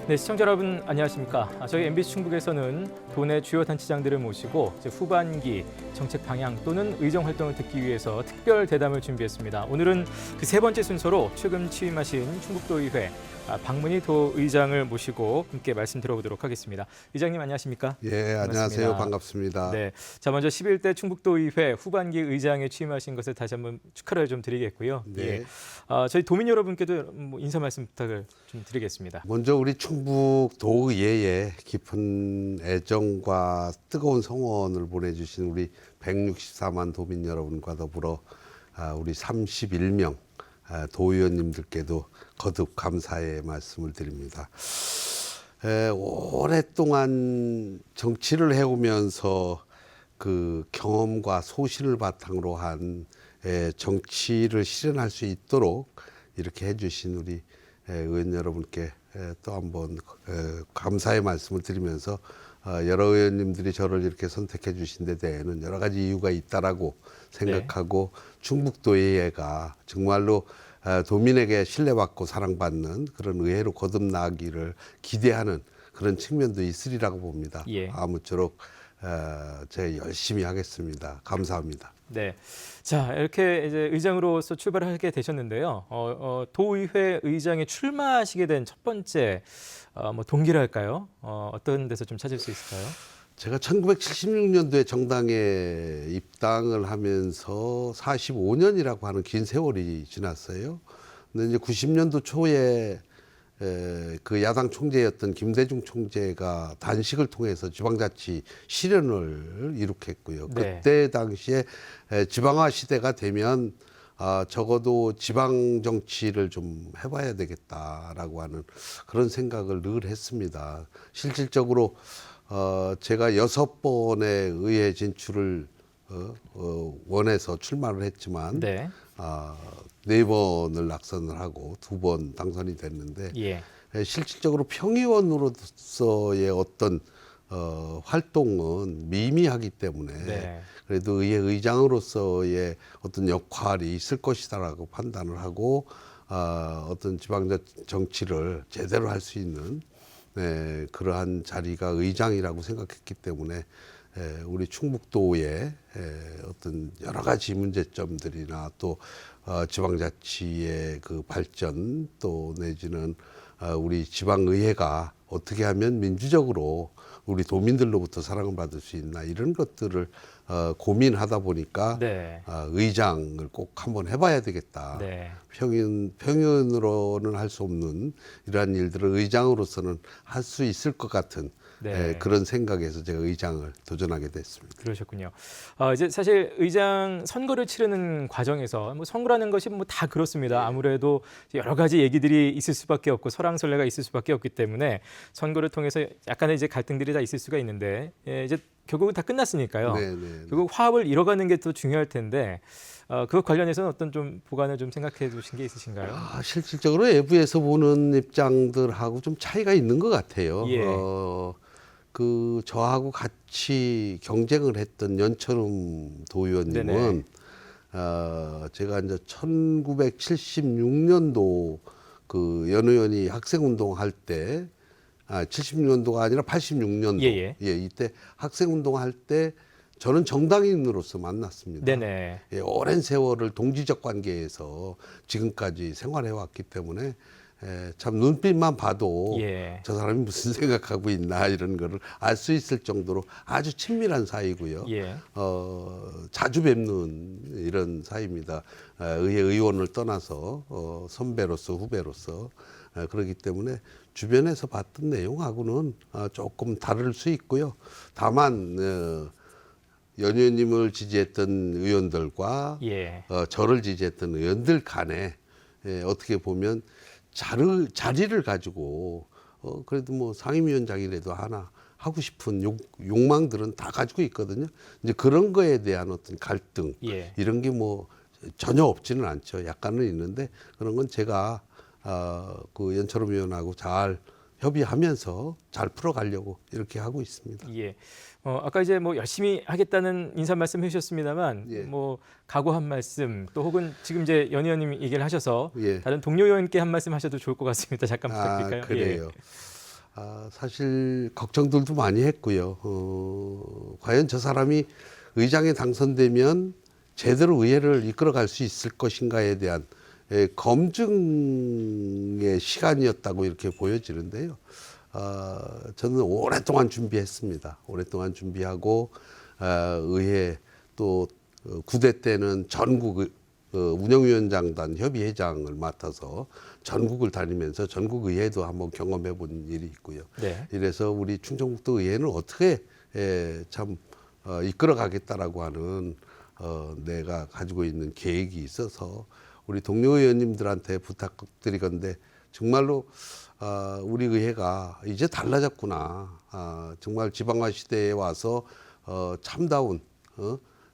네, 시청자 여러분 안녕하십니까? 저희 MBC 충북에서는 도내 주요 단체장들을 모시고 후반기 정책 방향 또는 의정 활동을 듣기 위해서 특별 대담을 준비했습니다. 오늘은 그 세 번째 순서로 최근 취임하신 충북도의회 박문희 도의장을 모시고 함께 말씀 들어보도록 하겠습니다. 의장님 안녕하십니까? 예, 안녕하세요. 반갑습니다. 네, 자 먼저 11대 충북도의회 후반기 의장에 취임하신 것을 다시 한번 축하를 좀 드리겠고요. 네. 예, 저희 도민 여러분께도 인사 말씀 부탁을 좀 드리겠습니다. 먼저 우리 충북 도의회에 깊은 애정과 뜨거운 성원을 보내주신 우리 164만 도민 여러분과 더불어 우리 31명 도의원님들께도 거듭 감사의 말씀을 드립니다. 오랫동안 정치를 해오면서 그 경험과 소신을 바탕으로 한 정치를 실현할 수 있도록 이렇게 해주신 우리 의원 여러분께 또 한번 감사의 말씀을 드리면서 여러 의원님들이 저를 이렇게 선택해 주신 데 대해는 여러 가지 이유가 있다라고 생각하고 충북도의회가 정말로 도민에게 신뢰받고 사랑받는 그런 의회로 거듭나기를 기대하는 그런 측면도 있으리라고 봅니다. 예. 아무쪼록 제가 열심히 하겠습니다. 감사합니다. 네, 자 이렇게 이제 의장으로서 출발을 하게 되셨는데요. 도의회 의장에 출마하시게 된 첫 번째 뭐 동기랄까요? 어떤 데서 좀 찾을 수 있을까요? 제가 1976년도에 정당에 입당을 하면서 45년이라고 하는 긴 세월이 지났어요. 근데 이제 90년도 초에 그 야당 총재였던 김대중 총재가 단식을 통해서 지방자치 실현을 이룩했고요. 네. 그때 당시에 지방화 시대가 되면 적어도 지방 정치를 좀 해봐야 되겠다라고 하는 그런 생각을 늘 했습니다. 실질적으로 제가 6번의 의회 진출을 원해서 출마를 했지만 네. 4번을 낙선을 하고 2번 당선이 됐는데 예. 실질적으로 평의원으로서의 어떤 활동은 미미하기 때문에 네. 그래도 의회 의장으로서의 어떤 역할이 있을 것이다라고 판단을 하고 어떤 지방 정치를 제대로 할 수 있는 그러한 자리가 의장이라고 생각했기 때문에 우리 충북도의 어떤 여러 가지 문제점들이나 또 지방자치의 그 발전 또 내지는 우리 지방의회가 어떻게 하면 민주적으로 우리 도민들로부터 사랑을 받을 수 있나 이런 것들을 고민하다 보니까 네. 의장을 꼭 한번 해봐야 되겠다. 네. 평균으로는 할 수 없는 이러한 일들을 의장으로서는 할 수 있을 것 같은 네. 그런 생각에서 제가 의장을 도전하게 됐습니다. 그러셨군요. 이제 사실 의장 선거를 치르는 과정에서 뭐 선거라는 것이 뭐 다 그렇습니다. 아무래도 여러 가지 얘기들이 있을 수밖에 없고 설왕설래가 있을 수밖에 없기 때문에 선거를 통해서 약간의 이제 갈등들이 다 있을 수가 있는데 이제 결국은 다 끝났으니까요. 네. 결국 화합을 이뤄가는 게 더 중요할 텐데 그것 관련해서는 어떤 좀 보관을 좀 생각해 두신 게 있으신가요? 실질적으로 외부에서 보는 입장들하고 좀 차이가 있는 것 같아요. 예. 그 저하고 같이 경쟁을 했던 연철음 도의원님은 제가 이제 1976년도 그 연 의원이 학생운동 할 때 76년도가 아니라 86년도 예. 이때 학생운동 할 때 저는 정당인으로서 만났습니다. 네네. 오랜 세월을 동지적 관계에서 지금까지 생활해 왔기 때문에 참 눈빛만 봐도 저 사람이 무슨 생각하고 있나 이런 거를 알 수 있을 정도로 아주 친밀한 사이고요. 자주 뵙는 이런 사이입니다. 의회 의원을 떠나서 선배로서 후배로서 그렇기 때문에 주변에서 봤던 내용하고는 조금 다를 수 있고요. 다만 연 의원님을 지지했던 의원들과 저를 지지했던 의원들 간에 어떻게 보면 자리를 가지고 그래도 뭐 상임위원장이라도 하나 하고 싶은 욕망들은 다 가지고 있거든요. 이제 그런 거에 대한 어떤 갈등 이런 게 뭐 전혀 없지는 않죠. 약간은 있는데 그런 건 제가 그 연철음 의원하고 잘 협의하면서 잘 풀어가려고 이렇게 하고 있습니다. 아까 이제 뭐 열심히 하겠다는 인사 말씀 해주셨습니다만 예. 뭐 각오 한 말씀 또 혹은 지금 이제 연 의원님이 얘기를 하셔서 예. 다른 동료 의원께 한 말씀 하셔도 좋을 것 같습니다. 잠깐 부탁드릴까요? 그래요. 사실 걱정들도 많이 했고요. 과연 저 사람이 의장에 당선되면 제대로 의회를 이끌어갈 수 있을 것인가에 대한 검증의 시간이었다고 이렇게 보여지는데요. 저는 오랫동안 준비했습니다. 오랫동안 준비하고 의회 또 9대 때는 전국 운영위원장단 협의회장을 맡아서 전국을 다니면서 전국 의회도 한번 경험해 본 일이 있고요. 네. 이래서 우리 충청북도 의회는 어떻게 참 이끌어가겠다라고 하는 내가 가지고 있는 계획이 있어서 우리 동료 의원님들한테 부탁드리건데 정말로 우리 의회가 이제 달라졌구나. 정말 지방화 시대에 와서 참다운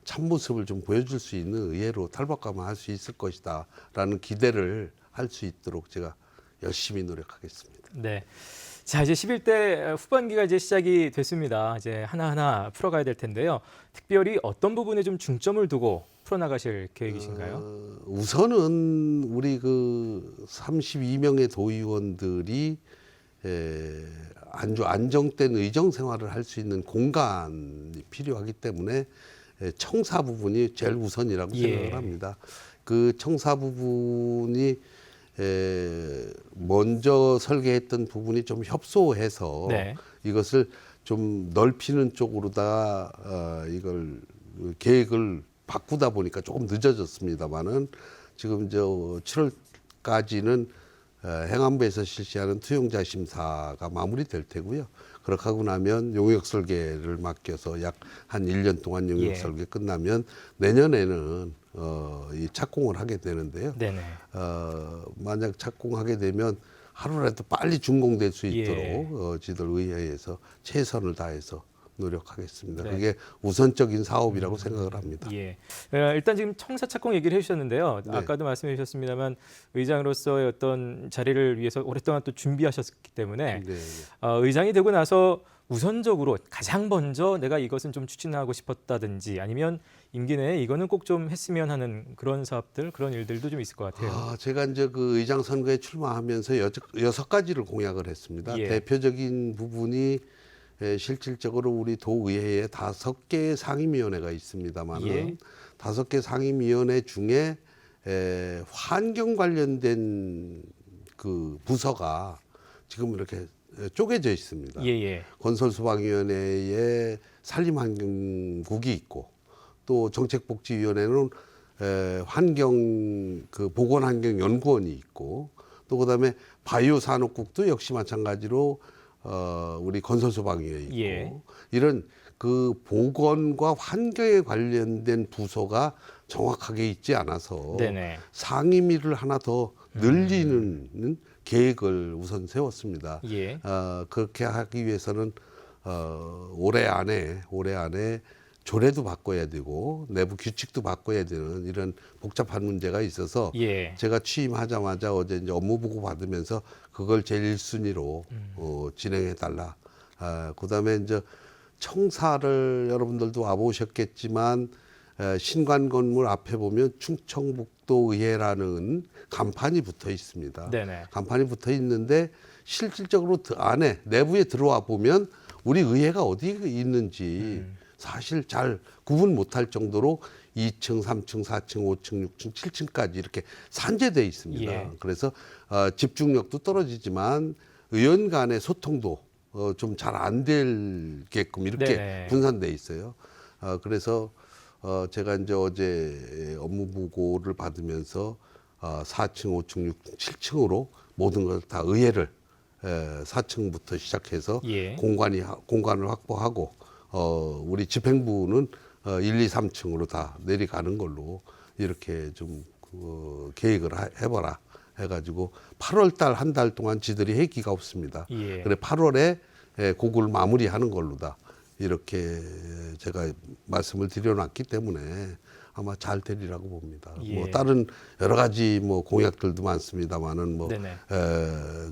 참모습을 좀 보여줄 수 있는 의회로 탈바꿈할 수 있을 것이다 라는 기대를 할 수 있도록 제가 열심히 노력하겠습니다. 네. 자, 이제 11대 후반기가 이제 시작이 됐습니다. 이제 하나하나 풀어가야 될 텐데요. 특별히 어떤 부분에 좀 중점을 두고 풀어나가실 계획이신가요? 우선은 우리 그 32명의 도의원들이 아주 안정된 의정 생활을 할 수 있는 공간이 필요하기 때문에 청사 부분이 제일 우선이라고 생각을 합니다. 그 청사 부분이 먼저 설계했던 부분이 좀 협소해서 이것을 좀 넓히는 쪽으로다 이걸 계획을 바꾸다 보니까 조금 늦어졌습니다만은 지금 저 7월까지는 행안부에서 실시하는 투용자 심사가 마무리될 테고요. 그렇게 하고 나면 용역 설계를 맡겨서 약 한 1년 동안 용역 설계 끝나면 내년에는 이 착공을 하게 되는데요. 만약 착공하게 되면 하루라도 빨리 준공될 수 있도록 지들 의회에서 최선을 다해서 노력하겠습니다. 그게 우선적인 사업이라고 생각을 합니다. 일단 지금 청사 착공 얘기를 해주셨는데요. 아까도 말씀해 주셨습니다만 의장으로서의 어떤 자리를 위해서 오랫동안 또 준비하셨기 때문에 의장이 되고 나서 우선적으로 가장 먼저 내가 이것은 좀 추진하고 싶었다든지 아니면 임기 내에 이거는 꼭 좀 했으면 하는 그런 사업들, 그런 일들도 좀 있을 것 같아요. 제가 이제 그 의장 선거에 출마하면서 6가지를 공약을 했습니다. 대표적인 부분이 실질적으로 우리 도의회에 5개의 상임위원회가 있습니다만은 5개 상임위원회 중에 환경 관련된 그 부서가 지금 이렇게 쪼개져 있습니다. 건설소방위원회에 산림환경국이 있고 또 정책복지위원회는 환경 그 보건환경연구원이 있고 또 그다음에 바이오산업국도 역시 마찬가지로 우리 건설소방위에 있고 이런 그 보건과 환경에 관련된 부서가 정확하게 있지 않아서 상임위를 하나 더 늘리는 계획을 우선 세웠습니다. 그렇게 하기 위해서는 올해 안에 조례도 바꿔야 되고 내부 규칙도 바꿔야 되는 이런 복잡한 문제가 있어서 제가 취임하자마자 어제 이제 업무 보고 받으면서 그걸 제일 1순위로 진행해 달라. 그다음에 이제 청사를 여러분들도 와보셨겠지만 신관 건물 앞에 보면 충청북도 의회라는 간판이 붙어 있습니다. 간판이 붙어 있는데 실질적으로 안에 내부에 들어와 보면 우리 의회가 어디 있는지 사실 잘 구분 못할 정도로 2층, 3층, 4층, 5층, 6층, 7층까지 이렇게 산재되어 있습니다. 그래서 집중력도 떨어지지만 의원 간의 소통도 좀 잘 안 되게끔 이렇게 분산돼 있어요. 그래서 제가 이제 어제 업무 보고를 받으면서 4층, 5층, 6층, 7층으로 모든 걸 다 의회를 4층부터 시작해서 공간을 확보하고 우리 집행부는 1, 2, 3층으로 다 내려가는 걸로 이렇게 좀 계획을 해봐라 해가지고 8월 달 한 달 동안 지들이 회기가 없습니다. 그래 8월에 그걸 마무리하는 걸로다 이렇게 제가 말씀을 드려놨기 때문에 아마 잘 되리라고 봅니다. 뭐 다른 여러 가지 뭐 공약들도 많습니다만은 뭐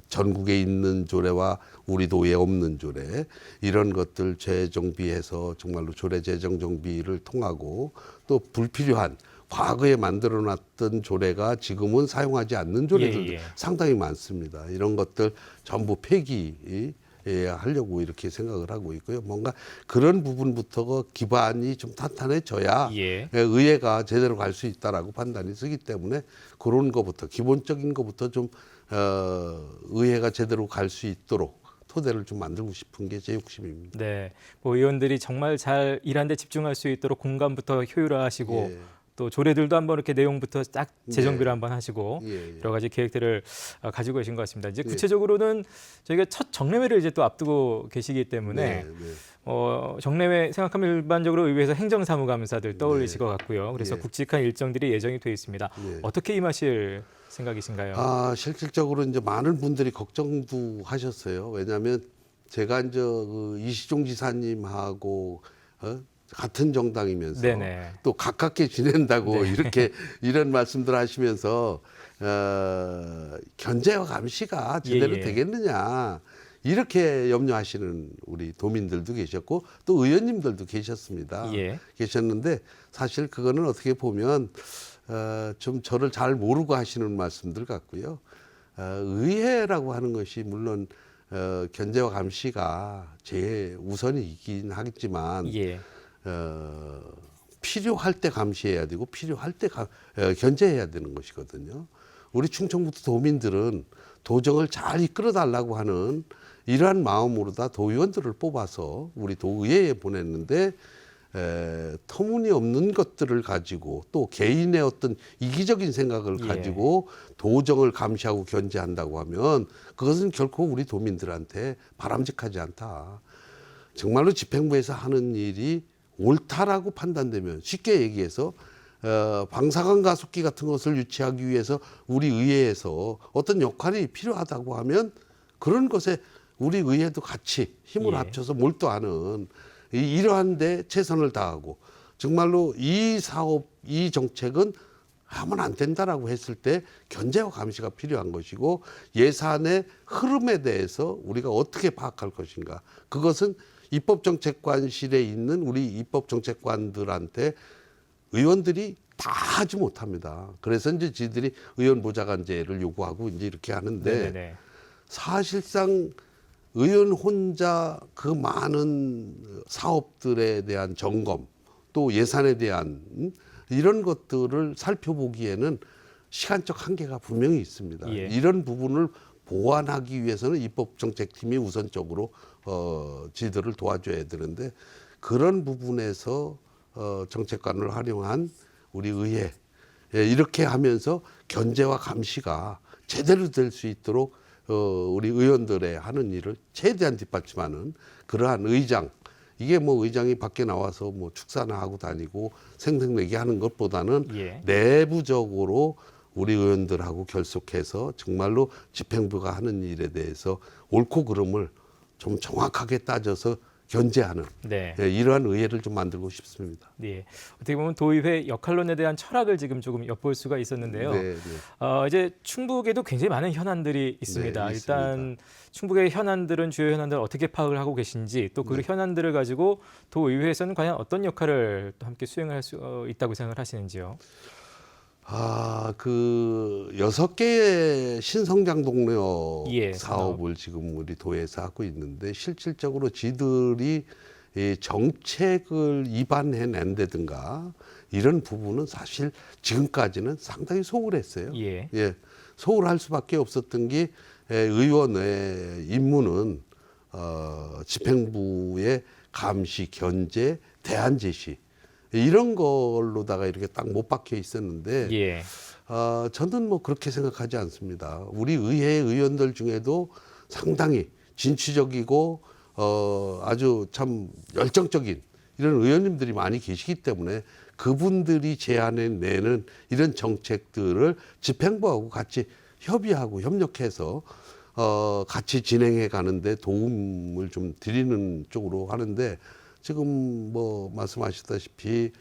전국에 있는 조례와 우리 도에 없는 조례 이런 것들 재정비해서 정말로 조례 재정 정비를 통하고 또 불필요한 과거에 만들어놨던 조례가 지금은 사용하지 않는 조례들도 상당히 많습니다. 이런 것들 전부 폐기 하려고 이렇게 생각을 하고 있고요. 뭔가 그런 부분부터가 기반이 좀 탄탄해져야 의회가 제대로 갈 수 있다라고 판단이 서기 때문에 그런 거부터 기본적인 거부터 좀 의회가 제대로 갈 수 있도록 토대를 좀 만들고 싶은 게 제 욕심입니다. 네, 뭐 의원들이 정말 잘 일하는 데 집중할 수 있도록 공감부터 효율화하시고 또 조례들도 한번 이렇게 내용부터 딱 재정비를 한번 하시고 여러 가지 계획들을 가지고 계신 것 같습니다. 이제 구체적으로는 저희가 첫 정례회를 이제 또 앞두고 계시기 때문에 정례회 생각하면 일반적으로 의회에서 행정사무감사들 떠올리실 것 같고요. 그래서 굵직한 일정들이 예정이 되어 있습니다. 어떻게 임하실 생각이신가요? 실질적으로 이제 많은 분들이 걱정도 하셨어요. 왜냐하면 제가 이제 그 이시종 지사님하고 같은 정당이면서 또 가깝게 지낸다고 이렇게 이런 말씀들 하시면서 견제와 감시가 제대로 되겠느냐 이렇게 염려하시는 우리 도민들도 계셨고 또 의원님들도 계셨습니다. 계셨는데 사실 그거는 어떻게 보면 좀 저를 잘 모르고 하시는 말씀들 같고요. 의회라고 하는 것이 물론 견제와 감시가 제일 우선이긴 하겠지만 필요할 때 감시해야 되고 필요할 때 견제해야 되는 것이거든요. 우리 충청북도 도민들은 도정을 잘 이끌어 달라고 하는 이러한 마음으로 다 도의원들을 뽑아서 우리 도의회에 보냈는데 터무니없는 것들을 가지고 또 개인의 어떤 이기적인 생각을 가지고 도정을 감시하고 견제한다고 하면 그것은 결코 우리 도민들한테 바람직하지 않다. 정말로 집행부에서 하는 일이 옳다라고 판단되면 쉽게 얘기해서 방사관 가속기 같은 것을 유치하기 위해서 우리 의회에서 어떤 역할이 필요하다고 하면 그런 것에 우리 의회도 같이 힘을 합쳐서 몰두하는 이러한 데 최선을 다하고 정말로 이 사업, 이 정책은 하면 안 된다라고 했을 때 견제와 감시가 필요한 것이고 예산의 흐름에 대해서 우리가 어떻게 파악할 것인가. 그것은 입법정책관실에 있는 우리 입법정책관들한테 의원들이 다 하지 못합니다. 그래서 이제 지들이 의원 보좌관제를 요구하고 이제 이렇게 하는데 사실상 의원 혼자 그 많은 사업들에 대한 점검 또 예산에 대한 이런 것들을 살펴보기에는 시간적 한계가 분명히 있습니다. 이런 부분을 보완하기 위해서는 입법정책팀이 우선적으로 지들을 도와줘야 되는데 그런 부분에서 정책관을 활용한 우리 의회 이렇게 하면서 견제와 감시가 제대로 될 수 있도록 우리 의원들의 하는 일을 최대한 뒷받침하는 그러한 의장 이게 뭐 의장이 밖에 나와서 뭐 축사나 하고 다니고 생색내기 하는 것보다는 내부적으로 우리 의원들하고 결속해서 정말로 집행부가 하는 일에 대해서 옳고 그름을 좀 정확하게 따져서 견제하는 이러한 의회를 좀 만들고 싶습니다. 어떻게 보면 도의회 역할론에 대한 철학을 지금 조금 엿볼 수가 있었는데요. 이제 충북에도 굉장히 많은 현안들이 있습니다. 일단 충북의 현안들은 주요 현안들 어떻게 파악을 하고 계신지 또 그 현안들을 가지고 도의회에서는 과연 어떤 역할을 또 함께 수행할 수 있다고 생각을 하시는지요? 그 6개의 신성장 동료 사업을 지금 우리 도에서 하고 있는데 실질적으로 지들이 이 정책을 입안해낸다든가 이런 부분은 사실 지금까지는 상당히 소홀했어요. 소홀할 수밖에 없었던 게 의원의 임무는 집행부의 감시, 견제, 대안 제시 이런 걸로다가 이렇게 딱 못 박혀 있었는데 저는 뭐 그렇게 생각하지 않습니다. 우리 의회 의원들 중에도 상당히 진취적이고 아주 참 열정적인 이런 의원님들이 많이 계시기 때문에 그분들이 제안해내는 이런 정책들을 집행부하고 같이 협의하고 협력해서 같이 진행해 가는데 도움을 좀 드리는 쪽으로 하는데 지금 뭐 말씀하셨다시피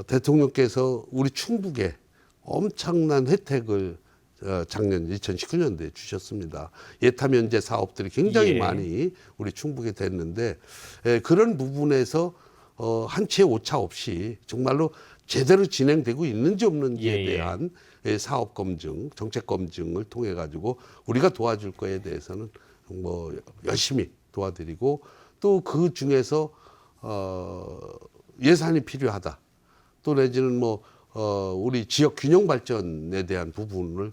대통령께서 우리 충북에 엄청난 혜택을 작년 2019년도에 주셨습니다. 예타 면제 사업들이 굉장히 많이 우리 충북에 됐는데 그런 부분에서 한치의 오차 없이 정말로 제대로 진행되고 있는지 없는지에 대한 사업 검증, 정책 검증을 통해 가지고 우리가 도와줄 거에 대해서는 뭐 열심히 도와드리고 또 그 중에서 예산이 필요하다. 또 내지는 뭐 우리 지역 균형 발전에 대한 부분을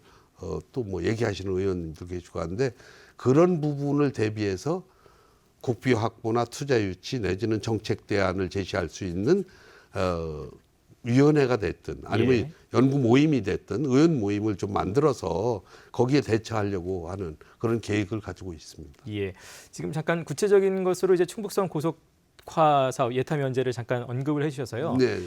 또 뭐 얘기하시는 의원님도 계시고 한데 그런 부분을 대비해서 국비 확보나 투자 유치 내지는 정책 대안을 제시할 수 있는 위원회가 됐든 아니면 예. 연구 모임이 됐든 의원 모임을 좀 만들어서 거기에 대처하려고 하는 그런 계획을 가지고 있습니다. 예. 지금 잠깐 구체적인 것으로 이제 충북선 고속화 사업 예타 면제를 잠깐 언급을 해주셔서요. 네.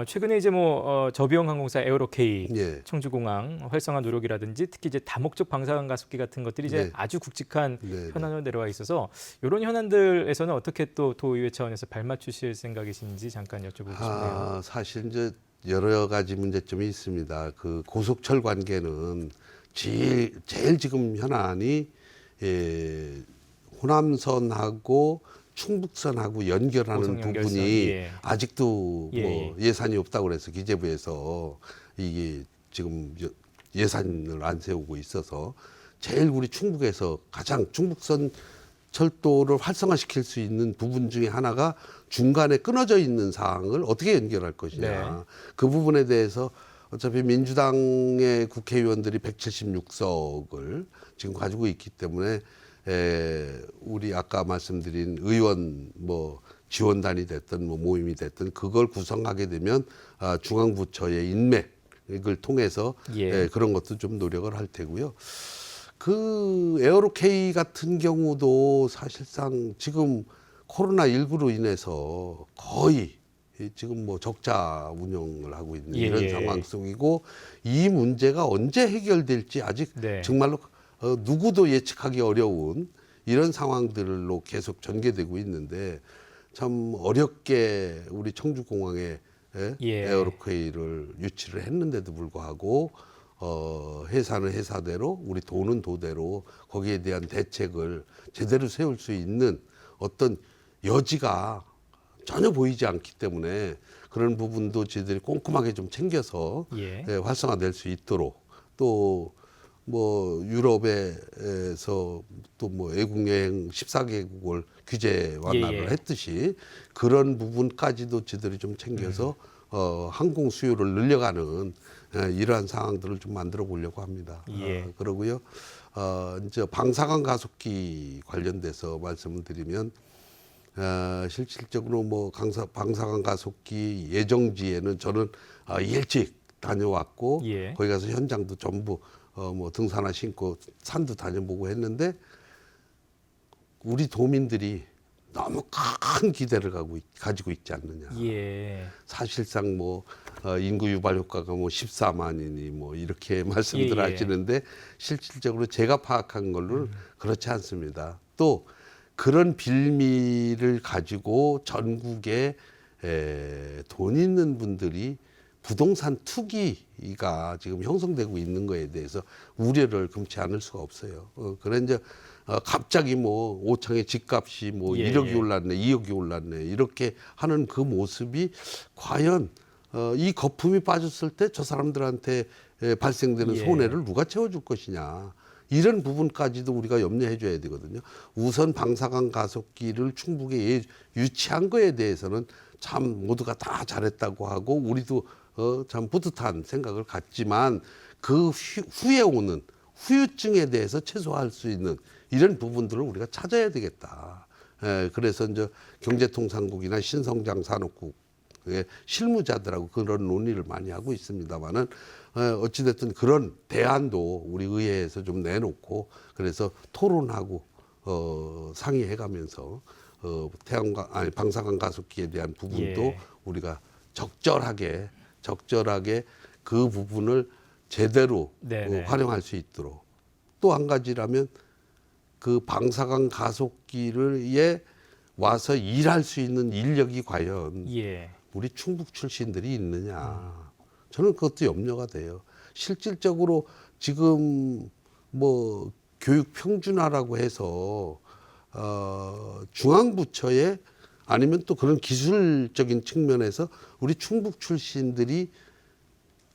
최근에 이제 뭐 저비용 항공사 에어로케이 네. 청주공항 활성화 노력이라든지 특히 이제 다목적 방사능 가속기 같은 것들이 이제 네. 아주 굵직한 네. 현안으로 내려와 있어서 이런 현안들에서는 어떻게 또 도의회 차원에서 발맞추실 생각이신지 잠깐 여쭤보고 싶네요. 사실 이제 여러 가지 문제점이 있습니다. 그 고속철 관계는 제일 지금 현안이 호남선하고 충북선하고 연결하는 고속연결선, 부분이 예. 아직도 예, 뭐 예산이 없다고 그래서 기재부에서 이게 지금 예산을 안 세우고 있어서 제일 우리 충북에서 가장 충북선 철도를 활성화시킬 수 있는 부분 중에 하나가 중간에 끊어져 있는 사항을 어떻게 연결할 것이냐. 네. 그 부분에 대해서 어차피 민주당의 국회의원들이 176석을 지금 가지고 있기 때문에 우리 아까 말씀드린 의원 뭐 지원단이 됐든 뭐 모임이 됐든 그걸 구성하게 되면 중앙부처의 인맥을 통해서 예. 그런 것도 좀 노력을 할 테고요. 그 에어로케이 같은 경우도 사실상 지금 코로나19로 인해서 거의 지금 뭐 적자 운영을 하고 있는 예, 이런 예. 상황 속이고 이 문제가 언제 해결될지 아직 네. 정말로 누구도 예측하기 어려운 이런 상황들로 계속 전개되고 있는데 참 어렵게 우리 청주공항에 예. 에어로케이를 유치를 했는데도 불구하고 회사는 회사대로 우리 도는 도대로 거기에 대한 대책을 제대로 세울 수 있는 어떤 여지가 전혀 보이지 않기 때문에 그런 부분도 저희들이 꼼꼼하게 좀 챙겨서 예. 활성화될 수 있도록 또 뭐 유럽에서 또 뭐 외국 여행 14개국을 규제 완화를 예, 예. 했듯이 그런 부분까지도 저희들이 좀 챙겨서 항공 수요를 늘려가는 이러한 상황들을 좀 만들어 보려고 합니다. 예. 그러고요. 이제 방사능 가속기 관련돼서 말씀을 드리면 실질적으로 뭐 방사능 가속기 예정지에는 저는 일찍 다녀왔고 예. 거기 가서 현장도 전부 뭐 등산화 신고 산도 다녀보고 했는데 우리 도민들이 너무 큰 기대를 가지고 있지 않느냐. 예. 사실상 뭐 인구 유발 효과가 뭐 14만이니 뭐 이렇게 말씀들 예. 하시는데 실질적으로 제가 파악한 걸로는 그렇지 않습니다. 또 그런 빌미를 가지고 전국에 돈 있는 분들이 부동산 투기가 지금 형성되고 있는 거에 대해서 우려를 금치 않을 수가 없어요. 그래 이제 갑자기 뭐 5창의 집값이 뭐 예, 1억이 예. 올랐네, 2억이 올랐네 이렇게 하는 그 모습이 과연 이 거품이 빠졌을 때 저 사람들한테 발생되는 예. 손해를 누가 채워줄 것이냐. 이런 부분까지도 우리가 염려해 줘야 되거든요. 우선 방사능 가속기를 충북에 유치한 거에 대해서는 참 모두가 다 잘했다고 하고 우리도 참 뿌듯한 생각을 갖지만 그 후에 오는 후유증에 대해서 최소화할 수 있는 이런 부분들을 우리가 찾아야 되겠다. 그래서 이제 경제통상국이나 신성장산업국의 실무자들하고 그런 논의를 많이 하고 있습니다만은 어찌됐든 그런 대안도 우리 의회에서 좀 내놓고 그래서 토론하고 상의해가면서 방사능 가속기에 대한 부분도 예. 우리가 적절하게 그 부분을 제대로 네네. 활용할 수 있도록 또 한 가지라면 그 방사능 가속기에 와서 일할 수 있는 인력이 과연 예. 우리 충북 출신들이 있느냐. 저는 그것도 염려가 돼요. 실질적으로 지금 뭐 교육 평준화라고 해서 중앙부처에 아니면 또 그런 기술적인 측면에서 우리 충북 출신들이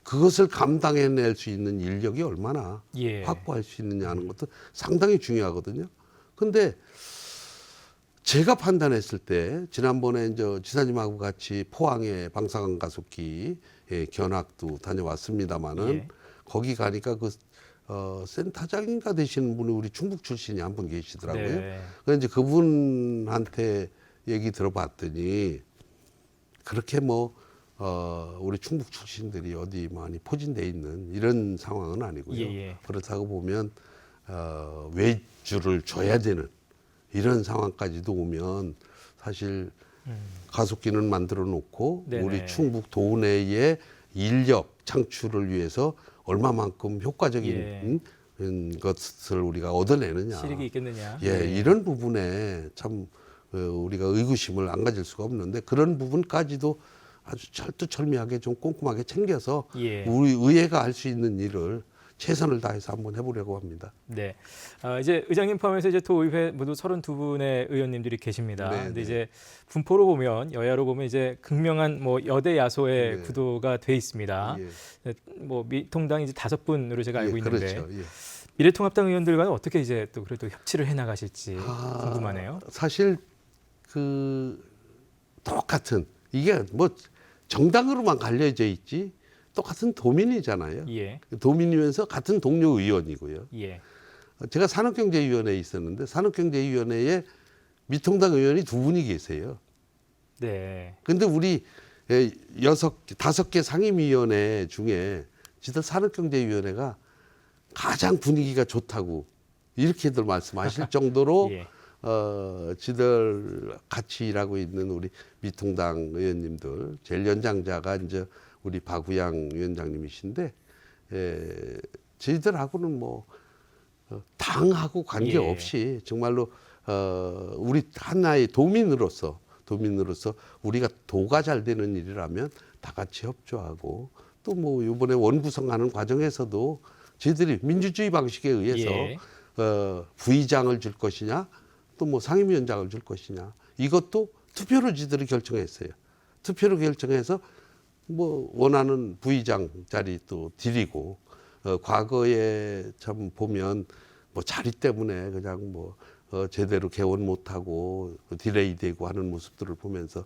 그것을 감당해낼 수 있는 인력이 얼마나 예. 확보할 수 있느냐 하는 것도 상당히 중요하거든요. 근데 제가 판단했을 때 지난번에 이제 지사님하고 같이 포항에 방사능 가속기 견학도 다녀왔습니다마는 예. 거기 가니까 그 센터장인가 되시는 분이 우리 충북 출신이 한 분 계시더라고요. 네. 그래서 이제 그분한테 얘기 들어봤더니 그렇게 뭐 우리 충북 출신들이 어디 많이 포진돼 있는 이런 상황은 아니고요. 예. 그렇다고 보면 외주를 줘야 되는 이런 상황까지도 오면 사실 가속기는 만들어 놓고 네네. 우리 충북 도내의 인력 창출을 위해서 얼마만큼 효과적인 것을 우리가 얻어내느냐. 실익이 있겠느냐. 예, 이런 부분에 참 우리가 의구심을 안 가질 수가 없는데 그런 부분까지도 아주 철두철미하게 좀 꼼꼼하게 챙겨서 예. 우리 의회가 할 수 있는 일을 최선을 다해서 한번 해보려고 합니다. 네. 이제 의장님 포함해서 이제 도의회 모두 32분의 의원님들이 계십니다. 네, 근데 네. 이제 분포로 보면 여야로 보면 이제 극명한 뭐 여대 야소의 네. 구도가 돼 있습니다. 예. 뭐 미통당이 이제 5분으로 제가 알고 예, 있는데 그렇죠. 예. 미래통합당 의원들과는 어떻게 이제 또 그래도 협치를 해 나가실지 궁금하네요. 사실 그 똑같은 이게 뭐 정당으로만 갈려져 있지 똑같은 도민이잖아요. 예. 도민이면서 같은 동료 의원이고요. 예. 제가 산업경제위원회에 있었는데 산업경제위원회에 미통당 의원이 2분이 계세요. 네. 근데 우리 5개 상임위원회 중에 지들 산업경제위원회가 가장 분위기가 좋다고 이렇게들 말씀하실 정도로 예. 지들 같이 일하고 있는 우리 미통당 의원님들 제일 연장자가 이제 우리 박우양 위원장님이신데 저희들하고는 뭐 당하고 관계없이 정말로 우리 하나의 도민으로서 우리가 도가 잘 되는 일이라면 다 같이 협조하고 또 뭐 이번에 원구성하는 과정에서도 저희들이 민주주의 방식에 의해서 예. 부의장을 줄 것이냐 또 뭐 상임위원장을 줄 것이냐 이것도 투표로 저희들이 결정했어요. 투표로 결정해서 뭐 원하는 부의장 자리 또 드리고 과거에 참 보면 뭐 자리 때문에 그냥 뭐 제대로 개원 못하고 디레이되고 하는 모습들을 보면서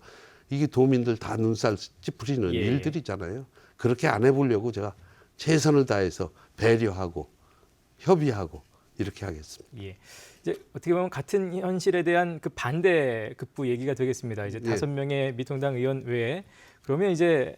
이게 도민들 다 눈살 찌푸리는 예. 일들이잖아요. 그렇게 안 해보려고 제가 최선을 다해서 배려하고 협의하고 이렇게 하겠습니다. 예. 이제 어떻게 보면 같은 현실에 대한 그 반대 극부 얘기가 되겠습니다. 이제 예. 5명의 미통당 의원 외에 그러면 이제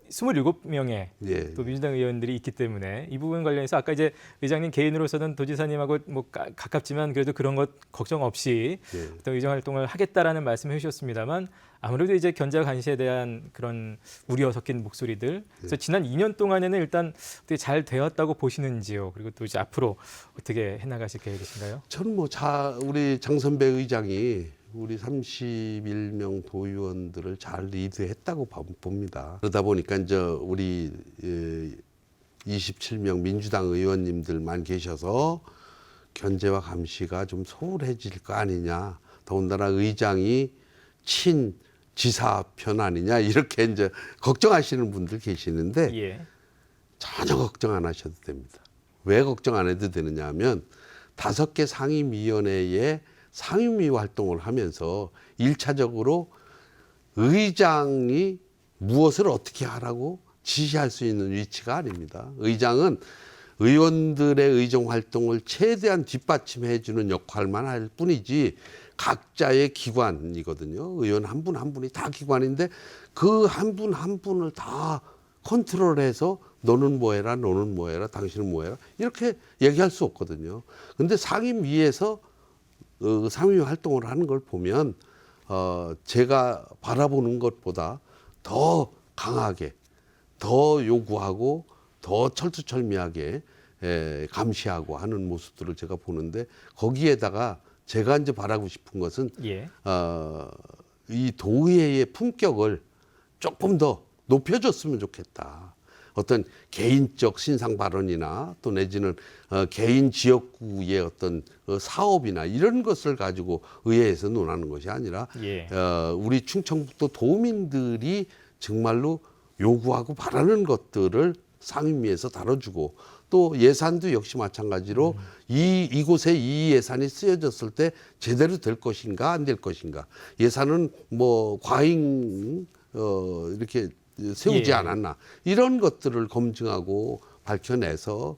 27명의 예. 또 민주당 의원들이 있기 때문에 이 부분 관련해서 아까 이제 의장님 개인으로서는 도지사님하고 뭐 가깝지만 그래도 그런 것 걱정 없이 예. 어떤 의정 활동을 하겠다라는 말씀을 해주셨습니다만 아무래도 이제 견제 관시에 대한 그런 우려 섞인 목소리들. 그래서 지난 2년 동안에는 일단 어떻게 잘 되었다고 보시는지요? 그리고 또 이제 앞으로 어떻게 해나가실 계획이신가요? 저는 뭐 우리 장선배 의장이 우리 31명 도의원들을 잘 리드했다고 봅니다. 그러다 보니까 이제 우리 27명 민주당 의원님들만 계셔서 견제와 감시가 좀 소홀해질 거 아니냐. 더군다나 의장이 친 지사 편 아니냐 이렇게 이제 걱정하시는 분들 계시는데 예. 전혀 걱정 안 하셔도 됩니다. 왜 걱정 안 해도 되느냐 하면 5개 상임위원회에 상임위 활동을 하면서 1차적으로 의장이 무엇을 어떻게 하라고 지시할 수 있는 위치가 아닙니다. 의장은 의원들의 의정 활동을 최대한 뒷받침해 주는 역할만 할 뿐이지 각자의 기관이거든요. 의원 한 분 한 분이 다 기관인데 그 한 분 한 분을 다 컨트롤해서 너는 뭐 해라, 너는 뭐 해라, 당신은 뭐 해라 이렇게 얘기할 수 없거든요. 근데 상임위에서 상임위 활동을 하는 걸 보면 제가 바라보는 것보다 더 강하게, 더 요구하고 더 철두철미하게 감시하고 하는 모습들을 제가 보는데 거기에다가 제가 이제 바라고 싶은 것은 예. 이 도의회의 품격을 조금 더 높여줬으면 좋겠다. 어떤 개인적 신상 발언이나 또 내지는 개인 지역구의 어떤 사업이나 이런 것을 가지고 의회에서 논하는 것이 아니라 예. 우리 충청북도 도민들이 정말로 요구하고 바라는 것들을 상임위에서 다뤄주고 또 예산도 역시 마찬가지로 이곳에 이 예산이 쓰여졌을 때 제대로 될 것인가 안 될 것인가. 예산은 뭐 과잉 이렇게 세우지 예. 않았나 이런 것들을 검증하고 밝혀내서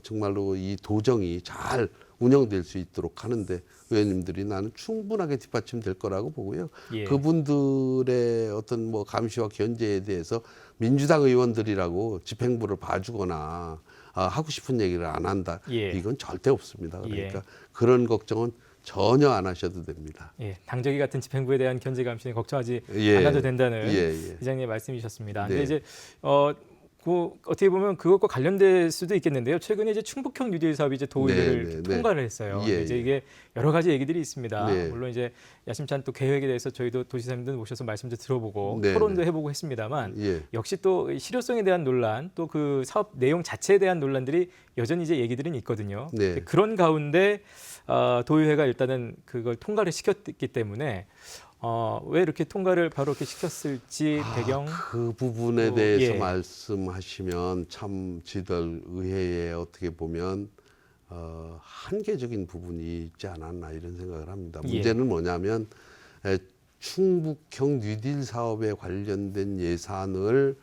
정말로 이 도정이 잘 운영될 수 있도록 하는데 의원님들이 나는 충분하게 뒷받침될 거라고 보고요. 예. 그분들의 어떤 뭐 감시와 견제에 대해서 민주당 의원들이라고 집행부를 봐주거나 하고 싶은 얘기를 안 한다. 예. 이건 절대 없습니다. 그러니까 예. 그런 걱정은 전혀 안 하셔도 됩니다. 예, 당적이 같은 집행부에 대한 견제 감시는 걱정하지 예. 않아도 된다는 예. 이장님의 말씀이셨습니다. 네. 근데 이제 어떻게 보면 그것과 관련될 수도 있겠는데요. 최근에 이제 충북형 뉴딜 사업이 이제 도의회를 네. 통과를 했어요. 예. 이제 이게 여러 가지 얘기들이 있습니다. 네. 물론 이제 야심찬 또 계획에 대해서 저희도 도지사님들 모셔서 말씀도 들어보고 네. 토론도 해보고 했습니다만 예. 역시 또 실효성에 대한 논란, 또 그 사업 내용 자체에 대한 논란들이 여전히 이제 얘기들은 있거든요. 네. 그런 가운데 도의회가 일단은 그걸 통과를 시켰기 때문에 왜 이렇게 통과를 바로 이렇게 시켰을지 배경. 그 부분에 대해서 예. 말씀하시면 참 저희들 의회에 어떻게 보면 한계적인 부분이 있지 않았나 이런 생각을 합니다. 예. 문제는 뭐냐면 충북형 뉴딜 사업에 관련된 예산을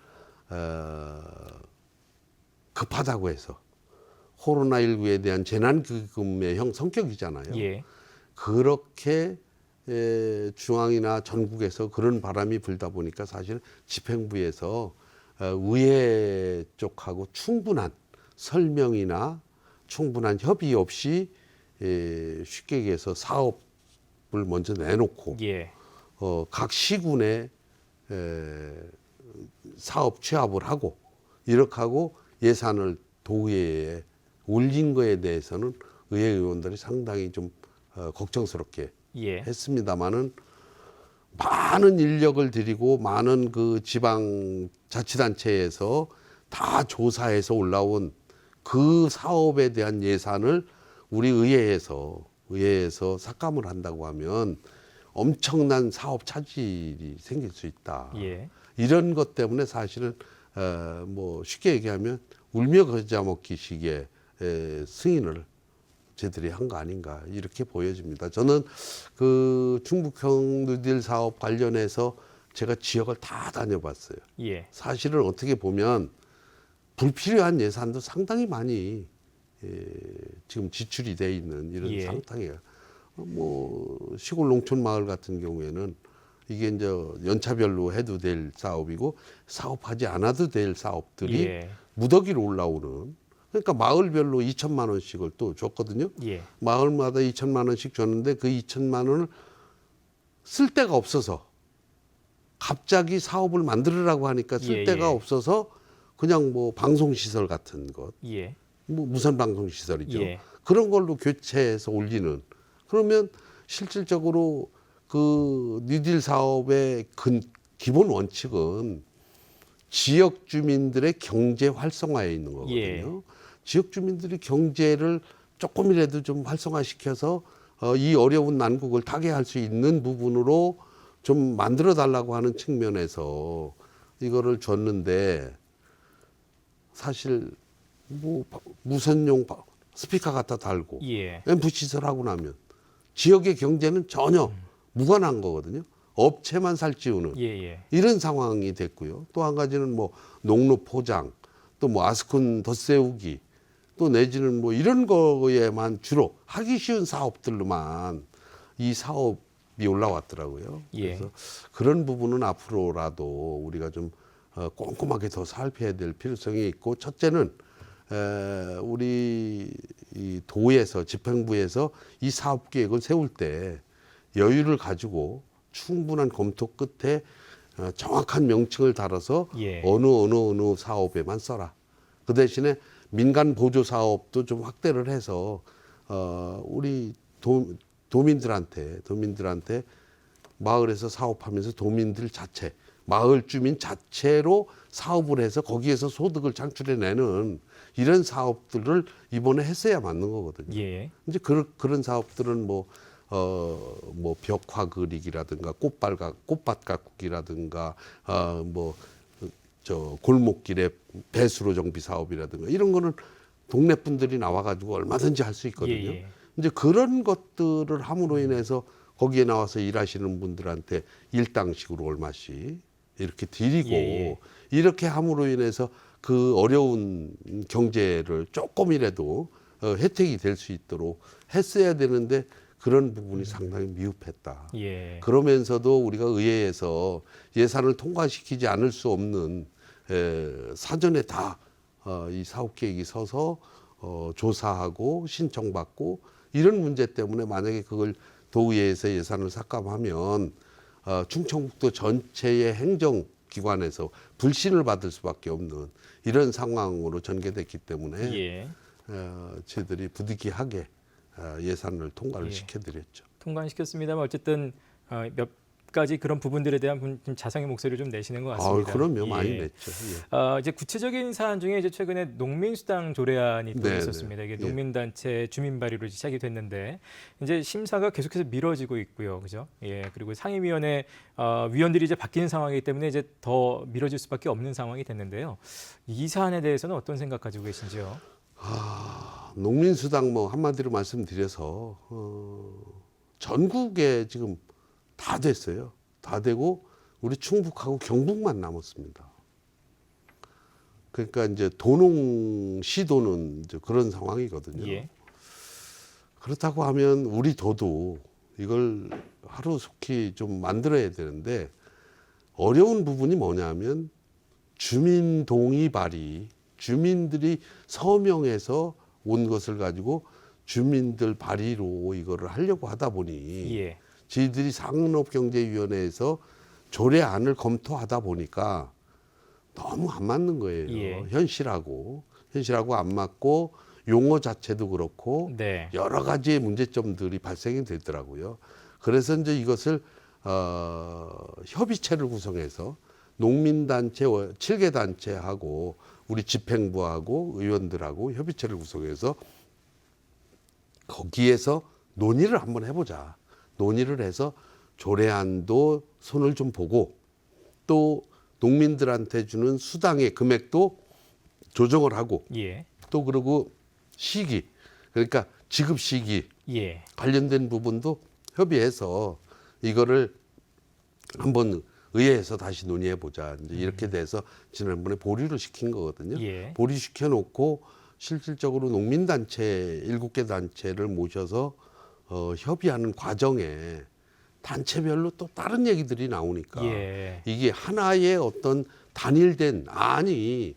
급하다고 해서 코로나19에 대한 재난기금의 형 성격이잖아요. 예. 그렇게 중앙이나 전국에서 그런 바람이 불다 보니까 사실 집행부에서 의회 쪽하고 충분한 설명이나 충분한 협의 없이 쉽게 얘기해서 사업을 먼저 내놓고 예. 각 시군에 사업 취합을 하고 이렇게 하고 예산을 도의회에 올린 거에 대해서는 의회 의원들이 상당히 좀 걱정스럽게 예. 했습니다마는 많은 인력을 들이고 많은 그 지방 자치단체에서 다 조사해서 올라온 그 사업에 대한 예산을 우리 의회에서 삭감을 한다고 하면 엄청난 사업 차질이 생길 수 있다. 예. 이런 것 때문에 사실은 뭐 쉽게 얘기하면 울며 겨자 먹기식의 승인을 저희들이 한 거 아닌가 이렇게 보여집니다. 저는 그 충북형 뉴딜 사업 관련해서 제가 지역을 다 다녀봤어요. 예. 사실은 어떻게 보면 불필요한 예산도 상당히 많이 지금 지출이 돼 있는 이런 예. 상황이에요. 뭐 시골 농촌 마을 같은 경우에는 이게 이제 연차별로 해도 될 사업이고 사업하지 않아도 될 사업들이 예. 무더기로 올라오는. 그러니까 마을별로 2천만 원씩을 또 줬거든요. 예. 마을마다 2천만 원씩 줬는데 그 2천만 원을 쓸 데가 없어서 갑자기 사업을 만들으라고 하니까 쓸 예, 데가 예. 없어서 그냥 뭐 방송시설 같은 것, 예. 뭐 무선 방송시설이죠. 예. 그런 걸로 교체해서 올리는. 그러면 실질적으로 그 뉴딜 사업의 기본 원칙은 지역 주민들의 경제 활성화에 있는 거거든요. 예. 지역 주민들이 경제를 조금이라도 좀 활성화시켜서 이 어려운 난국을 타개할 수 있는 부분으로 좀 만들어 달라고 하는 측면에서 이거를 줬는데 사실 뭐 무선용 스피커 갖다 달고 예. 앰프 시설 하고 나면 지역의 경제는 전혀 무관한 거거든요. 업체만 살찌우는 예. 이런 상황이 됐고요. 또 한 가지는 뭐 농로 포장, 또 뭐 아스콘 덧세우기, 또 내지는 뭐 이런 거에만 주로 하기 쉬운 사업들로만 이 사업이 올라왔더라고요. 예. 그래서 그런 부분은 앞으로라도 우리가 좀 꼼꼼하게 더 살펴야 될 필요성이 있고, 첫째는 우리 이 도에서 집행부에서 이 사업 계획을 세울 때 여유를 가지고 충분한 검토 끝에 정확한 명칭을 달아서 예. 어느 사업에만 써라. 그 대신에 민간 보조 사업도 좀 확대를 해서 우리 도민들한테 마을에서 사업하면서 도민들 자체, 마을 주민 자체로 사업을 해서 거기에서 소득을 창출해내는 이런 사업들을 이번에 했어야 맞는 거거든요. 예. 이제 그런 사업들은 뭐 벽화 그리기라든가 꽃밭 가꾸기라든가 뭐 저 골목길에 배수로 정비 사업이라든가 이런 거는 동네 분들이 나와가지고 얼마든지 할 수 있거든요. 예. 이제 그런 것들을 함으로 인해서 거기에 나와서 일하시는 분들한테 일당식으로 얼마씩 이렇게 드리고 예. 이렇게 함으로 인해서 그 어려운 경제를 조금이라도 혜택이 될 수 있도록 했어야 되는데 그런 부분이 상당히 미흡했다. 예. 그러면서도 우리가 의회에서 예산을 통과시키지 않을 수 없는 사전에 다 이 사업 계획이 서서 조사하고 신청받고 이런 문제 때문에 만약에 그걸 도의회에서 예산을 삭감하면 충청북도 전체의 행정기관에서 불신을 받을 수밖에 없는 이런 상황으로 전개됐기 때문에 예. 저희들이 부득이하게 예산을 통과를 예. 시켜드렸죠. 통과는 시켰습니다만 어쨌든 몇 가지 그런 부분들에 대한 좀 자성의 목소리를 좀 내시는 것 같습니다. 그럼요, 예. 많이 냈죠. 예. 이제 구체적인 사안 중에 이제 최근에 농민수당 조례안이 또 네, 있었습니다. 이게 예. 농민단체 주민 발의로 시작이 됐는데 이제 심사가 계속해서 미뤄지고 있고요, 그죠? 예, 그리고 상임위원회 위원들이 이제 바뀌는 상황이기 때문에 이제 더 미뤄질 수밖에 없는 상황이 됐는데요. 이 사안에 대해서는 어떤 생각 가지고 계신지요? 농민수당 뭐 한마디로 말씀드려서 전국에 지금 다 됐어요. 다 되고 우리 충북하고 경북만 남았습니다. 그러니까 이제 도농 시도는 이제 그런 상황이거든요. 예. 그렇다고 하면 우리 도도 이걸 하루속히 좀 만들어야 되는데 어려운 부분이 뭐냐면 주민 동의 발의, 주민들이 서명해서 온 것을 가지고 주민들 발의로 이거를 하려고 하다 보니 예. 저희들이 상업경제위원회에서 조례안을 검토하다 보니까 너무 안 맞는 거예요. 예. 현실하고 안 맞고 용어 자체도 그렇고 네. 여러 가지의 문제점들이 발생이 되더라고요. 그래서 이제 이것을 협의체를 구성해서 농민단체 7개 단체하고 우리 집행부하고 의원들하고 협의체를 구성해서 거기에서 논의를 한번 해보자. 논의를 해서 조례안도 손을 좀 보고 또 농민들한테 주는 수당의 금액도 조정을 하고 예. 또 그리고 시기 그러니까 지급 시기 예. 관련된 부분도 협의해서 이거를 한번 의회에서 다시 논의해 보자. 이제 이렇게 돼서 지난번에 보류를 시킨 거거든요. 예. 보류시켜 놓고 실질적으로 농민단체 7개 단체를 모셔서 협의하는 과정에 단체별로 또 다른 얘기들이 나오니까 예. 이게 하나의 어떤 단일된 안이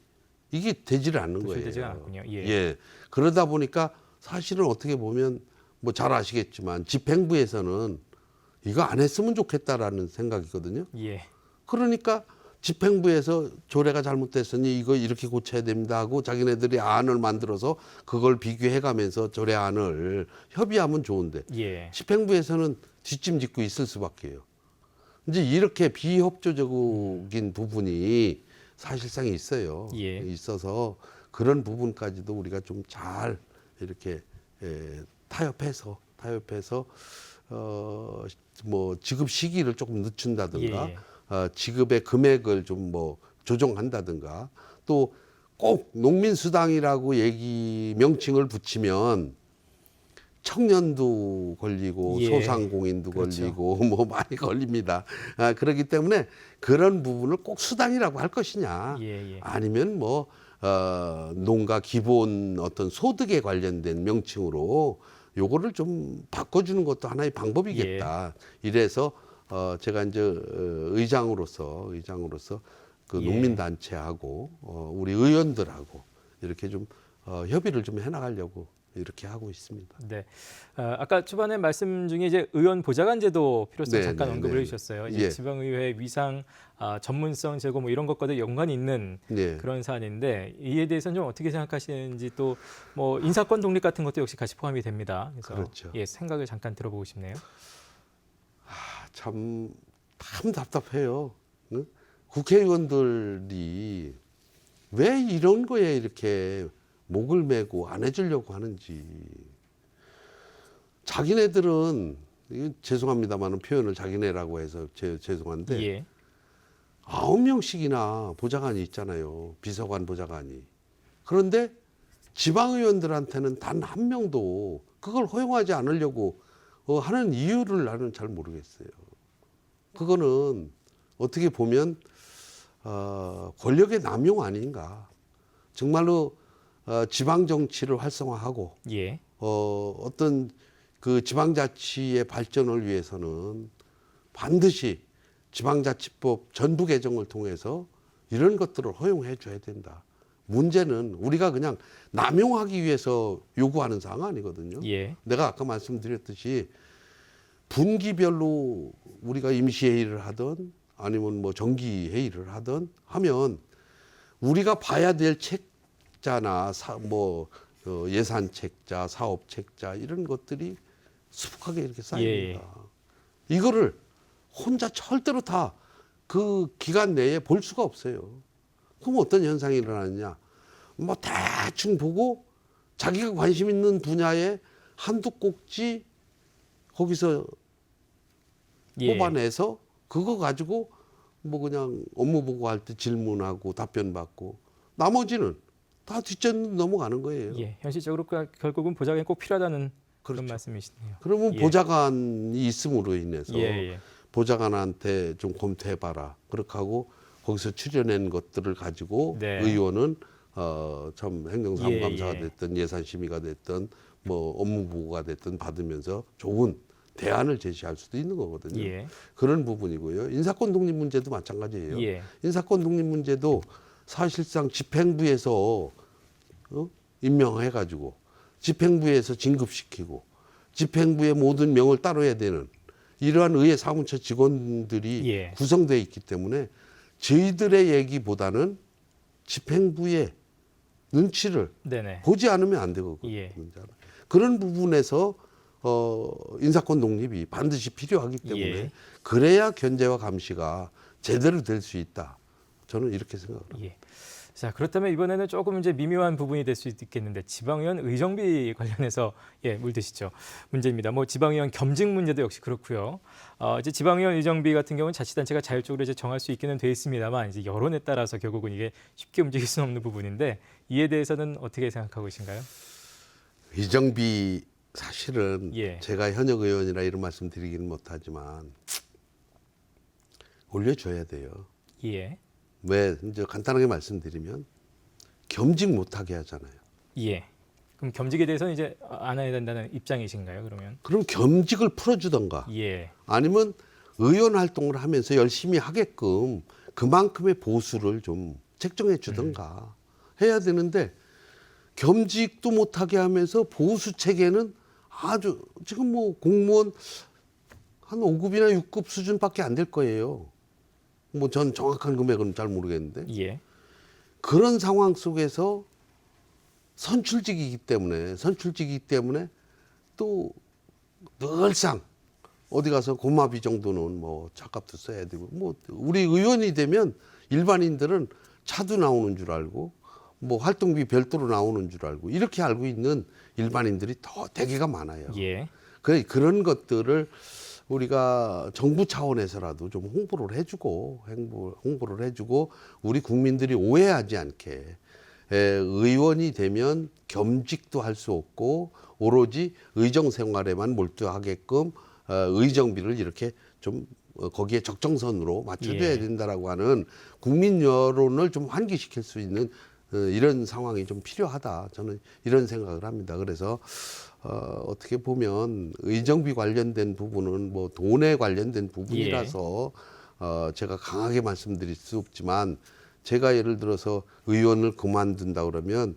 이게 되지를 않는 거예요. 도출되지가 않군요. 예. 예. 그러다 보니까 사실은 어떻게 보면 뭐 잘 아시겠지만 집행부에서는 이거 안 했으면 좋겠다라는 생각이거든요. 예. 그러니까 집행부에서 조례가 잘못됐으니 이거 이렇게 고쳐야 됩니다 하고 자기네들이 안을 만들어서 그걸 비교해가면서 조례안을 협의하면 좋은데 예. 집행부에서는 뒷짐 짓고 있을 수밖에요. 이제 이렇게 비협조적인 부분이 사실상 있어요. 예. 있어서 그런 부분까지도 우리가 좀 잘 이렇게 타협해서 뭐 지급 시기를 조금 늦춘다든가 예. 지급의 금액을 좀 뭐 조정한다든가 또 꼭 농민수당이라고 명칭을 붙이면 청년도 걸리고 예. 소상공인도 그렇죠. 걸리고 뭐 많이 걸립니다. 그렇기 때문에 그런 부분을 꼭 수당이라고 할 것이냐 예. 예. 아니면 뭐 농가 기본 어떤 소득에 관련된 명칭으로 요거를 좀 바꿔주는 것도 하나의 방법이겠다. 이래서 제가 이제 의장으로서 그 예. 농민단체하고 우리 의원들하고 이렇게 좀 협의를 좀 해나가려고 이렇게 하고 있습니다. 네. 아까 초반에 말씀 중에 이제 의원 보좌관제도 필요성 네, 잠깐 네, 언급을 네. 해주셨어요. 이제 예. 지방의회 위상 전문성 제고 뭐 이런 것과도 연관이 있는 네. 그런 사안인데 이에 대해서는 좀 어떻게 생각하시는지 또 뭐 인사권 독립 같은 것도 역시 같이 포함이 됩니다. 그래서 그렇죠. 예, 생각을 잠깐 들어보고 싶네요. 참 답답해요. 응? 국회의원들이 왜 이런 거에 이렇게 목을 메고 안 해주려고 하는지. 자기네들은 죄송합니다만 표현을 자기네라고 해서 죄송한데 예. 9명씩이나 보좌관이 있잖아요. 비서관 보좌관이. 그런데 지방의원들한테는 단 한 명도 그걸 허용하지 않으려고 하는 이유를 나는 잘 모르겠어요. 그거는 어떻게 보면 권력의 남용 아닌가. 정말로 지방 정치를 활성화하고 예. 어떤 그 지방자치의 발전을 위해서는 반드시 지방자치법 전부 개정을 통해서 이런 것들을 허용해 줘야 된다. 문제는 우리가 그냥 남용하기 위해서 요구하는 사항 아니거든요. 예. 내가 아까 말씀드렸듯이 분기별로 우리가 임시회의를 하든 아니면 뭐 정기회의를 하든 하면 우리가 봐야 될 책자나 예산 책자, 사업 책자 이런 것들이 수북하게 이렇게 쌓입니다. 이거를 혼자 절대로 다 그 기간 내에 볼 수가 없어요. 그럼 어떤 현상이 일어나느냐? 뭐 대충 보고 자기가 관심 있는 분야에 한두 꼭지 거기서 뽑아내서 그거 가지고 뭐 그냥 업무 보고할 때 질문하고 답변 받고 나머지는 다 뒷전 넘어가는 거예요. 예. 현실적으로 결국은 보좌관이 꼭 필요하다는 그런 그렇죠. 말씀이시네요. 그러면 보좌관이 있음으로 인해서 예. 보좌관한테 좀 검토해봐라. 그렇게 하고 거기서 추려낸 것들을 가지고 네. 의원은 참 행정사무감사가 예. 됐든 예산심의가 됐든 뭐 업무보고가 됐든 받으면서 좋은 대안을 제시할 수도 있는 거거든요. 예. 그런 부분이고요. 인사권 독립 문제도 마찬가지예요. 예. 인사권 독립 문제도 사실상 집행부에서 임명해가지고 집행부에서 진급시키고 집행부의 모든 명을 따라야 되는 이러한 의회 사무처 직원들이 구성되어 있기 때문에 저희들의 얘기보다는 집행부의 눈치를 보지 않으면 안 되거든요. 그런 부분에서 인사권 독립이 반드시 필요하기 때문에 그래야 견제와 감시가 제대로 될 수 있다. 저는 이렇게 생각합니다. 자, 그렇다면 이번에는 조금 이제 미묘한 부분이 될 수 있겠는데 지방의원 의정비 관련해서 물드시죠. 문제입니다. 뭐 지방의원 겸직 문제도 역시 그렇고요. 이제 지방의원 의정비 같은 경우는 자치단체가 자율적으로 이제 정할 수 있기는 돼 있습니다만 이제 여론에 따라서 결국은 이게 쉽게 움직일 수는 없는 부분인데 이에 대해서는 어떻게 생각하고 계신가요? 의정비 사실은 제가 현역 의원이라 이런 말씀 드리기는 못하지만 올려줘야 돼요. 왜 이제 간단하게 말씀드리면 겸직 못하게 하잖아요. 그럼 겸직에 대해서는 이제 안 해야 된다는 입장이신가요? 그럼 겸직을 풀어주던가 아니면 의원 활동을 하면서 열심히 하게끔 그만큼의 보수를 좀 책정해 주던가 해야 되는데 겸직도 못하게 하면서 보수 체계는 아주 지금 뭐 공무원 한 5급이나 6급 수준밖에 안 될 거예요. 뭐 전 정확한 금액은 잘 모르겠는데 그런 상황 속에서 선출직이기 때문에 또 늘상 어디 가서 고마비 정도는 뭐 차값도 써야 되고 뭐 우리 의원이 되면 일반인들은 차도 나오는 줄 알고 뭐 활동비 별도로 나오는 줄 알고 이렇게 알고 있는 일반인들이 더 대개가 많아요. 그런 것들을 우리가 정부 차원에서라도 좀 홍보를 해주고 우리 국민들이 오해하지 않게 의원이 되면 겸직도 할 수 없고 오로지 의정 생활에만 몰두하게끔 의정비를 이렇게 좀 거기에 적정선으로 맞춰줘야 된다라고 하는 국민 여론을 좀 환기시킬 수 있는 이런 상황이 좀 필요하다. 저는 이런 생각을 합니다. 그래서 어떻게 보면 의정비 관련된 부분은 뭐 돈에 관련된 부분이라서 제가 강하게 말씀드릴 수 없지만 제가 예를 들어서 의원을 그만둔다 그러면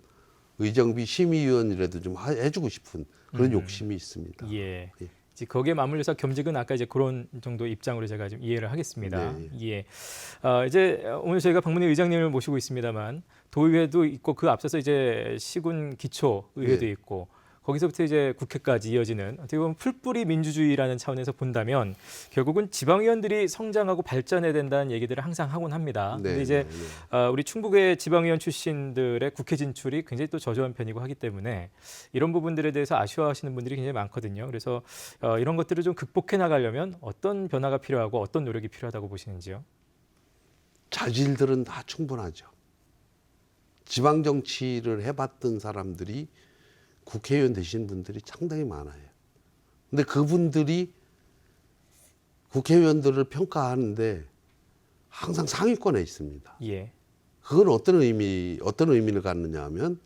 의정비 심의위원이라도 좀 해주고 싶은 그런 욕심이 있습니다. 이제 거기에 맞물려서 겸직은 아까 이제 그런 정도 입장으로 제가 좀 이해를 하겠습니다. 이제 오늘 저희가 박문희 의장님을 모시고 있습니다만 도의회도 있고 그 앞서서 이제 시군 기초 의회도 있고 거기서부터 이제 국회까지 이어지는 어떻게 보면 풀뿌리 민주주의라는 차원에서 본다면 결국은 지방의원들이 성장하고 발전해야 된다는 얘기들을 항상 하곤 합니다. 근데 이제 우리 충북의 지방의원 출신들의 국회 진출이 굉장히 또 저조한 편이고 하기 때문에 이런 부분들에 대해서 아쉬워하시는 분들이 굉장히 많거든요. 그래서 이런 것들을 좀 극복해 나가려면 어떤 변화가 필요하고 어떤 노력이 필요하다고 보시는지요? 자질들은 다 충분하죠. 지방 정치를 해봤던 사람들이 국회의원 되신 분들이 상당히 많아요. 근데 그분들이 국회의원들을 평가하는데 항상 상위권에 있습니다. 예. 그건 어떤 의미를 갖느냐 하면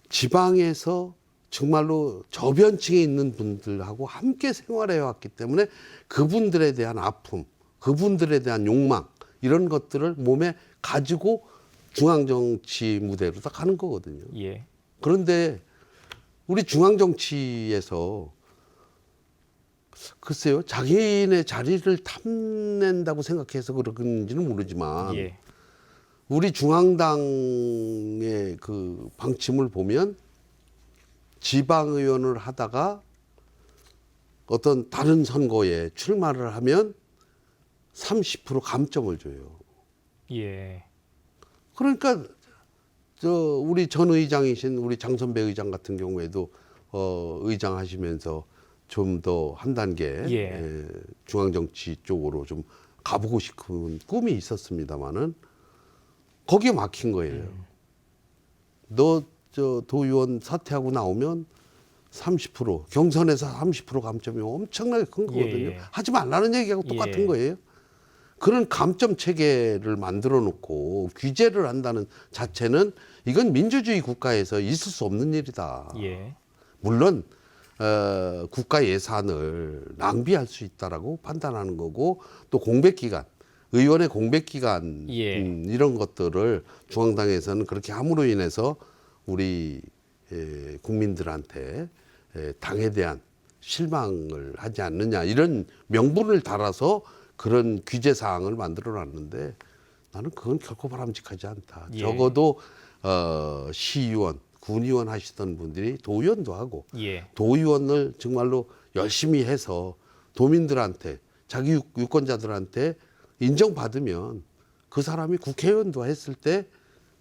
지방에서 정말로 저변층에 있는 분들하고 함께 생활해 왔기 때문에 그분들에 대한 아픔, 그분들에 대한 욕망 이런 것들을 몸에 가지고 중앙정치 무대로 딱 가는 거거든요. 예. 그런데 우리 중앙정치에서 글쎄요, 자기네 자리를 탐낸다고 생각해서 그런지는 모르지만 예. 우리 중앙당의 그 방침을 보면 지방의원을 하다가 어떤 다른 선거에 출마를 하면 30% 감점을 줘요. 예. 그러니까 우리 전 의장이신 우리 장선배 의장 같은 경우에도 의장 하시면서 좀 더 한 단계 예. 중앙정치 쪽으로 좀 가보고 싶은 꿈이 있었습니다마는 거기에 막힌 거예요. 너 도의원 사퇴하고 나오면 30% 경선에서 30% 감점이 엄청나게 큰 거거든요. 예. 하지 말라는 얘기하고 똑같은 예. 거예요. 그런 감점 체계를 만들어 놓고 규제를 한다는 자체는 이건 민주주의 국가에서 있을 수 없는 일이다. 예. 물론 국가 예산을 낭비할 수 있다라고 판단하는 거고 또 공백기간, 의원의 공백기간 예. 이런 것들을 중앙당에서는 그렇게 함으로 인해서 우리 국민들한테 당에 대한 실망을 하지 않느냐 이런 명분을 달아서 그런 규제 사항을 만들어 놨는데 나는 그건 결코 바람직하지 않다. 예. 적어도 시의원, 군의원 하시던 분들이 도의원도 하고 예. 도의원을 정말로 열심히 해서 도민들한테 자기 유권자들한테 인정받으면 그 사람이 국회의원도 했을 때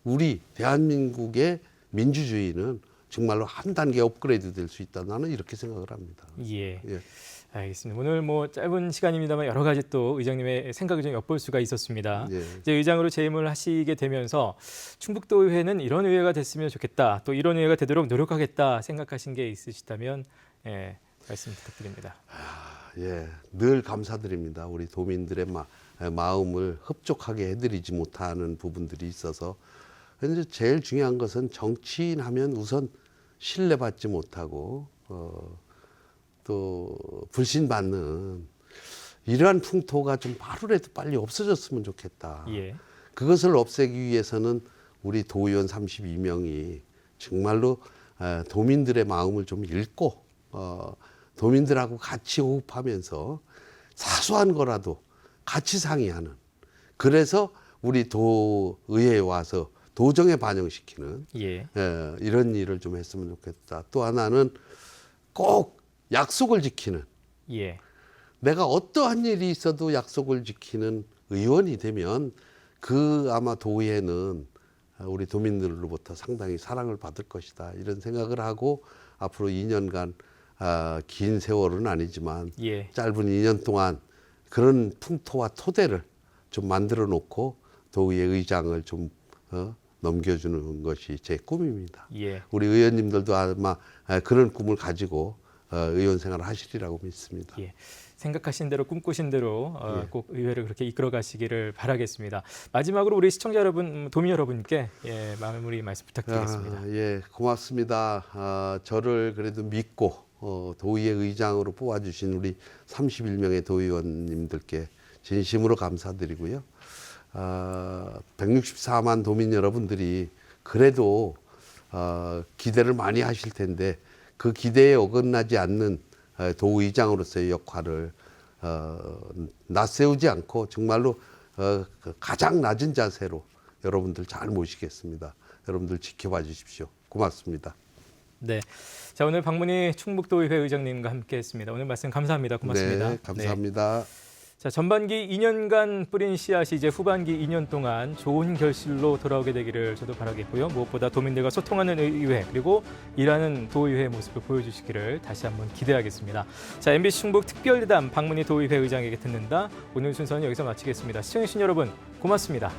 우리 대한민국의 민주주의는 정말로 한 단계 업그레이드 될 수 있다. 나는 이렇게 생각을 합니다. 예. 예. 알겠습니다. 오늘 뭐 짧은 시간입니다만 여러 가지 또 의장님의 생각을 좀 엿볼 수가 있었습니다. 예. 이제 의장으로 재임을 하시게 되면서 충북도 의회는 이런 의회가 됐으면 좋겠다. 또 이런 의회가 되도록 노력하겠다 생각하신 게 있으시다면 말씀 부탁드립니다. 예, 늘 감사드립니다. 우리 도민들의 마음을 흡족하게 해드리지 못하는 부분들이 있어서 근데 제일 중요한 것은 정치인 하면 우선 신뢰받지 못하고 또 불신받는 이러한 풍토가 좀 하루라도 빨리 없어졌으면 좋겠다. 예. 그것을 없애기 위해서는 우리 도의원 32명이 정말로 도민들의 마음을 좀 읽고 도민들하고 같이 호흡하면서 사소한 거라도 같이 상의하는 그래서 우리 도의회에 와서 도정에 반영시키는 예. 이런 일을 좀 했으면 좋겠다. 또 하나는 꼭 약속을 지키는 예. 내가 어떠한 일이 있어도 약속을 지키는 의원이 되면 그 아마 도의회는 우리 도민들로부터 상당히 사랑을 받을 것이다. 이런 생각을 하고 앞으로 2년간 긴 세월은 아니지만 예. 짧은 2년 동안 그런 풍토와 토대를 좀 만들어 놓고 도의회 의장을 좀 넘겨주는 것이 제 꿈입니다. 예. 우리 의원님들도 아마 그런 꿈을 가지고 의원 생활을 하시리라고 믿습니다. 예. 생각하신 대로 꿈꾸신 대로 꼭 의회를 그렇게 이끌어 가시기를 바라겠습니다. 마지막으로 우리 시청자 여러분, 도민 여러분께 마무리 말씀 부탁드리겠습니다. 예, 고맙습니다. 저를 그래도 믿고 도의회 의장으로 뽑아주신 우리 31명의 도의원님들께 진심으로 감사드리고요. 164만 도민 여러분들이 그래도 기대를 많이 하실 텐데 그 기대에 어긋나지 않는 도의장으로서의 역할을 낯세우지 않고 정말로 가장 낮은 자세로 여러분들 잘 모시겠습니다. 여러분들 지켜봐 주십시오. 고맙습니다. 네, 자 오늘 박문희 충북도의회 의장님과 함께했습니다. 오늘 말씀 감사합니다. 고맙습니다. 네, 감사합니다. 네. 자, 전반기 2년간 뿌린 씨앗이 이제 후반기 2년 동안 좋은 결실로 돌아오게 되기를 저도 바라겠고요. 무엇보다 도민들과 소통하는 의회 그리고 일하는 도의회의 모습을 보여주시기를 다시 한번 기대하겠습니다. 자, MBC 충북 특별대담 박문희 도의회 의장에게 듣는다. 오늘 순서는 여기서 마치겠습니다. 시청해주신 여러분 고맙습니다.